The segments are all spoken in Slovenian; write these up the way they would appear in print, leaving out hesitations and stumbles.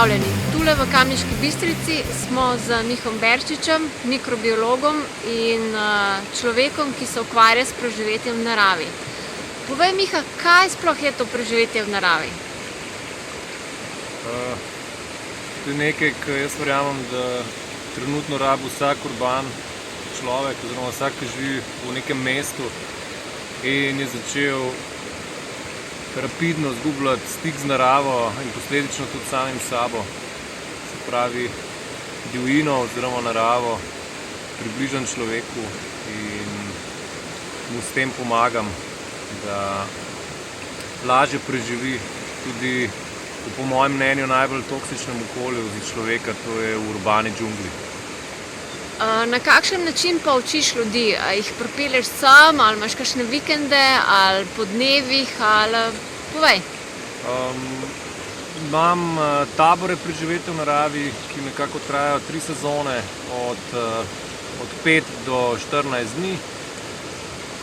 pozdravljeni. Tule v Kamniški Bistrici smo z Mihom Berčičem, mikrobiologom in človekom, ki se ukvarja s preživetjem v naravi. Povej, Miha, kaj sploh je to preživetje v naravi? To je nekaj, kar jaz verjamem, da trenutno rabi vsak urban človek, oziroma vsak, ki živi v nekem mestu in je začel rapidno izgubljati stik z naravo in posledično tudi samim sabo. Se pravi, divjino oziroma naravo približam človeku in mu s tem pomagam, da lažje preživi tudi v, po mojem mnenju, najbolj toksičnem okolju za človeka, to je v urbani džungli. Na kakšen način pa učiš ljudi? A jih pripelješ sem, ali imaš kakšne vikende, ali po dnevih, ali povej? Imam tabore preživetja v naravi, ki nekako trajajo 3 sezone, od 5 do 14 dni.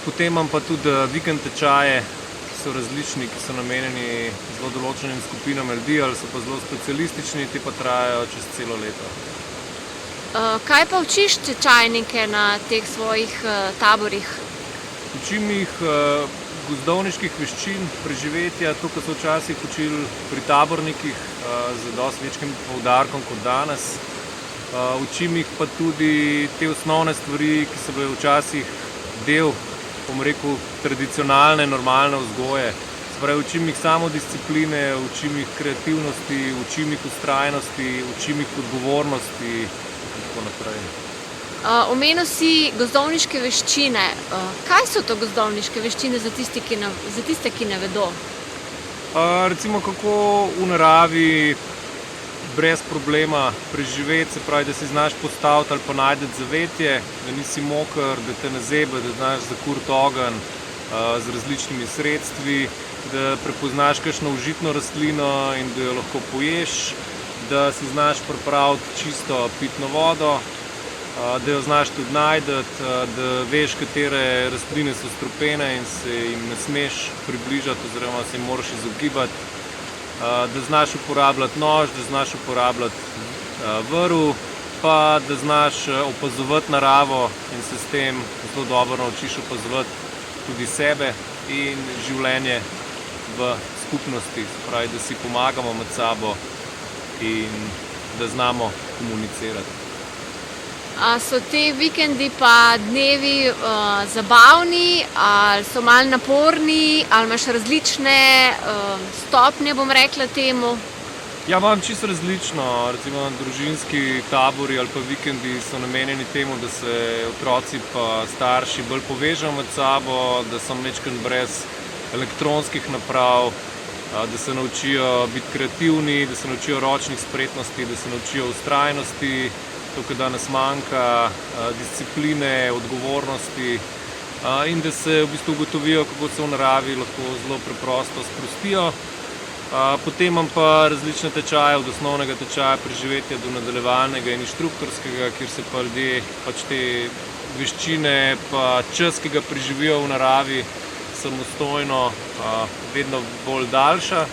Potem imam pa tudi vikend tečaje, ki so različni, ki so namenjeni zelo določenim skupinam ljudi, ali so pa zelo specialistični, ti pa trajajo čez celo leto. Kaj pa učiš tečajnike na teh svojih taborih? Učim jih gozdovniških veščin, preživetja, to, kar so včasih učili pri tabornikih, z dosti večjim poudarkom kot danes. Učim jih pa tudi te osnovne stvari, ki so bile včasih del, bom rekel, tradicionalne, normalne vzgoje. Se pravi, učim jih samodiscipline, učim jih kreativnosti, učim jih vztrajnosti, učim jih odgovornosti in tako naprej. Omenil si gozdovniške veščine. Kaj so to gozdovniške veščine za tiste, ki ne vedo? Recimo, kako v naravi brez problema preživeti, se pravi, da si znaš postaviti ali pa najti zavetje, da nisi moker, da te ne zebe, da znaš zakuriti ogenj z različnimi sredstvi, da prepoznaš kakšno užitno rastlino in da jo lahko poješ, da si znaš pripraviti čisto pitno vodo, da jo znaš tudi najti, da veš, katere rastline so strupene in se jim ne smeš približati oziroma se jim moraš izogibati, da znaš uporabljati nož, da znaš uporabljati vrv, pa da znaš opazovati naravo in se s tem zelo dobro naučiš opazovati tudi sebe in življenje v skupnosti, se pravi, da si pomagamo med sabo in da znamo komunicirati. A so te vikendi pa dnevi zabavni, ali so malo naporni, ali imaš različne stopnje, bom rekla temu? Ja, imam čisto različno. Recimo družinski tabori ali pa vikendi so namenjeni temu, da se otroci pa starši bolj povežejo med sabo, da so majčkeno brez elektronskih naprav, da se naučijo biti kreativni, da se naučijo ročnih spretnosti, da se naučijo vztrajnosti, to, kar danes manjka, discipline, odgovornosti in da se v bistvu ugotovijo, kako se v naravi lahko zelo preprosto sprostijo. Potem imam pa različne tečaje, od osnovnega tečaja preživetja do nadaljevalnega in inštruktorskega, kjer se pa ljudje pač te veščine pa čas, ki ga preživijo v naravi, samostojno vedno bolj daljša,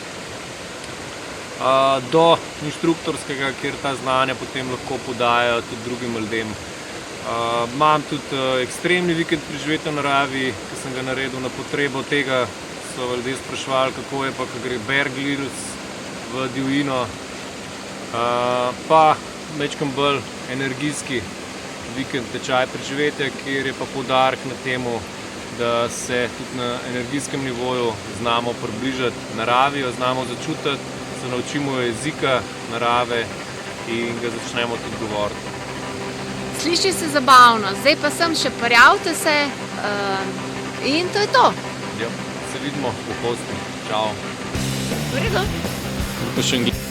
do inštruktorskega, kjer ta znanja potem lahko podajajo tudi drugim ljudem. Imam tudi ekstremni vikend preživetja v naravi, ki sem ga naredil na potrebo tega, so ljudje spraševali, kako je pa, ko gre Bear Grylls v divjino, pa majčkeno bolj energijski vikend tečaj preživetja, kjer je pa poudarek na temu, da se tudi na energijskem nivoju znamo približati naravi, jo znamo začutiti, se naučimo jezika narave in ga začnemo tudi govoriti. Sliši se zabavno, zdaj pa sem še prijavite se in to je to. Ja, se vidimo v Hosti. Čau. V redu.